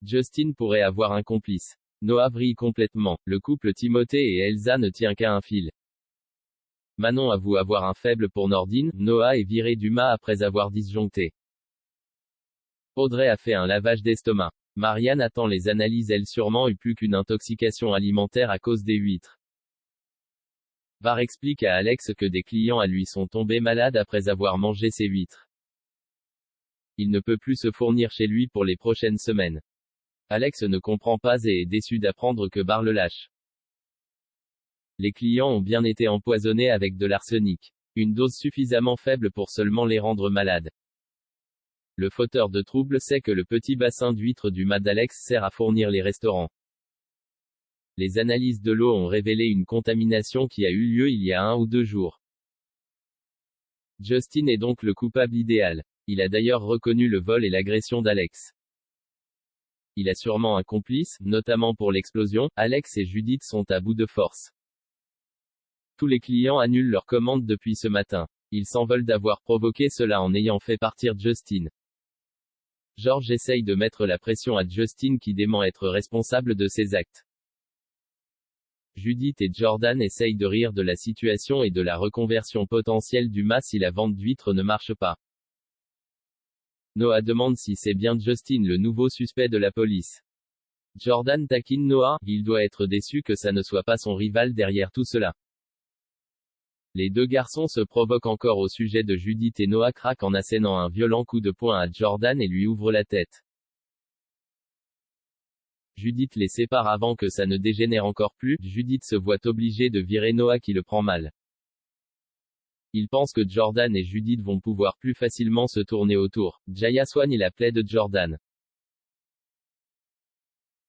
Justin pourrait avoir un complice. Noah vrille complètement. Le couple Timothée et Elsa ne tient qu'à un fil. Manon avoue avoir un faible pour Nordine. Noah est viré du mât après avoir disjoncté. Audrey a fait un lavage d'estomac. Marianne attend les analyses. Elle sûrement eut plus qu'une intoxication alimentaire à cause des huîtres. Var explique à Alex que des clients à lui sont tombés malades après avoir mangé ses huîtres. Il ne peut plus se fournir chez lui pour les prochaines semaines. Alex ne comprend pas et est déçu d'apprendre que Bar le lâche. Les clients ont bien été empoisonnés avec de l'arsenic. Une dose suffisamment faible pour seulement les rendre malades. Le fauteur de troubles sait que le petit bassin d'huîtres du mât d'Alex sert à fournir les restaurants. Les analyses de l'eau ont révélé une contamination qui a eu lieu il y a 1 ou 2 jours. Justin est donc le coupable idéal. Il a d'ailleurs reconnu le vol et l'agression d'Alex. Il a sûrement un complice, notamment pour l'explosion. Alex et Judith sont à bout de force. Tous les clients annulent leurs commandes depuis ce matin. Ils s'en veulent d'avoir provoqué cela en ayant fait partir Justin. George essaye de mettre la pression à Justin qui dément être responsable de ses actes. Judith et Jordan essayent de rire de la situation et de la reconversion potentielle du mât si la vente d'huîtres ne marche pas. Noah demande si c'est bien Justin le nouveau suspect de la police. Jordan taquine Noah, il doit être déçu que ça ne soit pas son rival derrière tout cela. Les deux garçons se provoquent encore au sujet de Judith et Noah craque en assénant un violent coup de poing à Jordan et lui ouvre la tête. Judith les sépare avant que ça ne dégénère encore plus. Judith se voit obligée de virer Noah qui le prend mal. Il pense que Jordan et Judith vont pouvoir plus facilement se tourner autour. Jaya soigne la plaie de Jordan.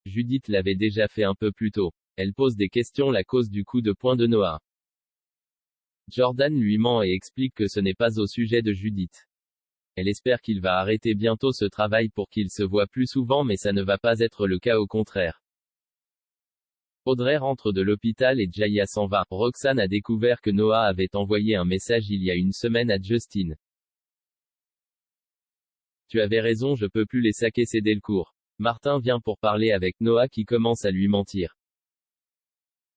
Judith l'avait déjà fait un peu plus tôt. Elle pose des questions la cause du coup de poing de Noah. Jordan lui ment et explique que ce n'est pas au sujet de Judith. Elle espère qu'il va arrêter bientôt ce travail pour qu'il se voit plus souvent mais ça ne va pas être le cas au contraire. Audrey rentre de l'hôpital et Jaya s'en va. Roxane a découvert que Noah avait envoyé un message il y a 1 semaine à Justin. Tu avais raison, je peux plus les saquer céder le cours. Martin vient pour parler avec Noah qui commence à lui mentir.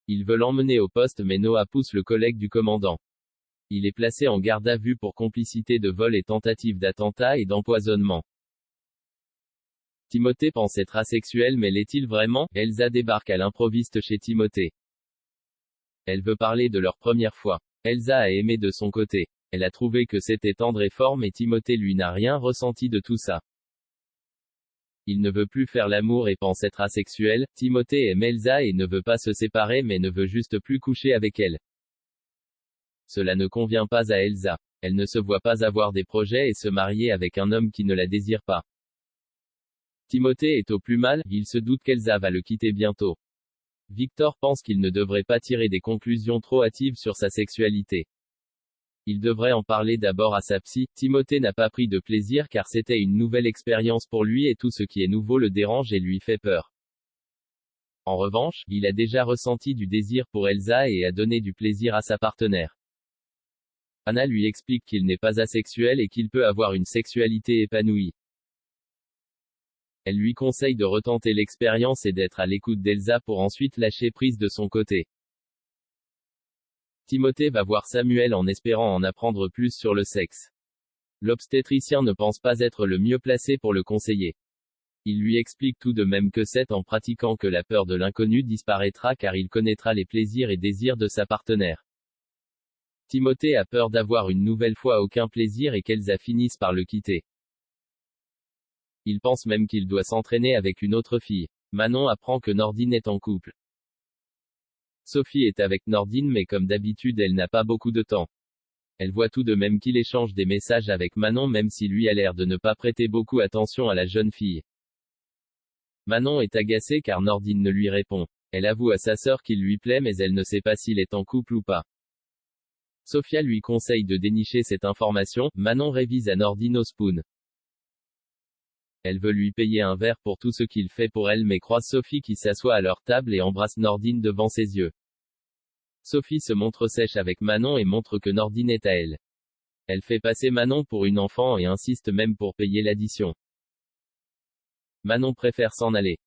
Il veut l'emmener au poste mais Noah pousse le collègue du commandant. Il est placé en garde à vue pour complicité de vol et tentative d'attentat et d'empoisonnement. Timothée pense être asexuel mais l'est-il vraiment? Elsa débarque à l'improviste chez Timothée. Elle veut parler de leur première fois. Elsa a aimé de son côté. Elle a trouvé que c'était tendre et fort mais Timothée lui n'a rien ressenti de tout ça. Il ne veut plus faire l'amour et pense être asexuel. Timothée aime Elsa et ne veut pas se séparer mais ne veut juste plus coucher avec elle. Cela ne convient pas à Elsa. Elle ne se voit pas avoir des projets et se marier avec un homme qui ne la désire pas. Timothée est au plus mal, il se doute qu'Elsa va le quitter bientôt. Victor pense qu'il ne devrait pas tirer des conclusions trop hâtives sur sa sexualité. Il devrait en parler d'abord à sa psy. Timothée n'a pas pris de plaisir car c'était une nouvelle expérience pour lui et tout ce qui est nouveau le dérange et lui fait peur. En revanche, il a déjà ressenti du désir pour Elsa et a donné du plaisir à sa partenaire. Anna lui explique qu'il n'est pas asexuel et qu'il peut avoir une sexualité épanouie. Elle lui conseille de retenter l'expérience et d'être à l'écoute d'Elsa pour ensuite lâcher prise de son côté. Timothée va voir Samuel en espérant en apprendre plus sur le sexe. L'obstétricien ne pense pas être le mieux placé pour le conseiller. Il lui explique tout de même que c'est en pratiquant que la peur de l'inconnu disparaîtra car il connaîtra les plaisirs et désirs de sa partenaire. Timothée a peur d'avoir une nouvelle fois aucun plaisir et qu'Elsa finisse par le quitter. Il pense même qu'il doit s'entraîner avec une autre fille. Manon apprend que Nordine est en couple. Sophie est avec Nordine mais comme d'habitude elle n'a pas beaucoup de temps. Elle voit tout de même qu'il échange des messages avec Manon même si lui a l'air de ne pas prêter beaucoup attention à la jeune fille. Manon est agacée car Nordine ne lui répond. Elle avoue à sa sœur qu'il lui plaît mais elle ne sait pas s'il est en couple ou pas. Sophia lui conseille de dénicher cette information. Manon révise à Nordine au spoon. Elle veut lui payer un verre pour tout ce qu'il fait pour elle mais croise Sophie qui s'assoit à leur table et embrasse Nordine devant ses yeux. Sophie se montre sèche avec Manon et montre que Nordine est à elle. Elle fait passer Manon pour une enfant et insiste même pour payer l'addition. Manon préfère s'en aller.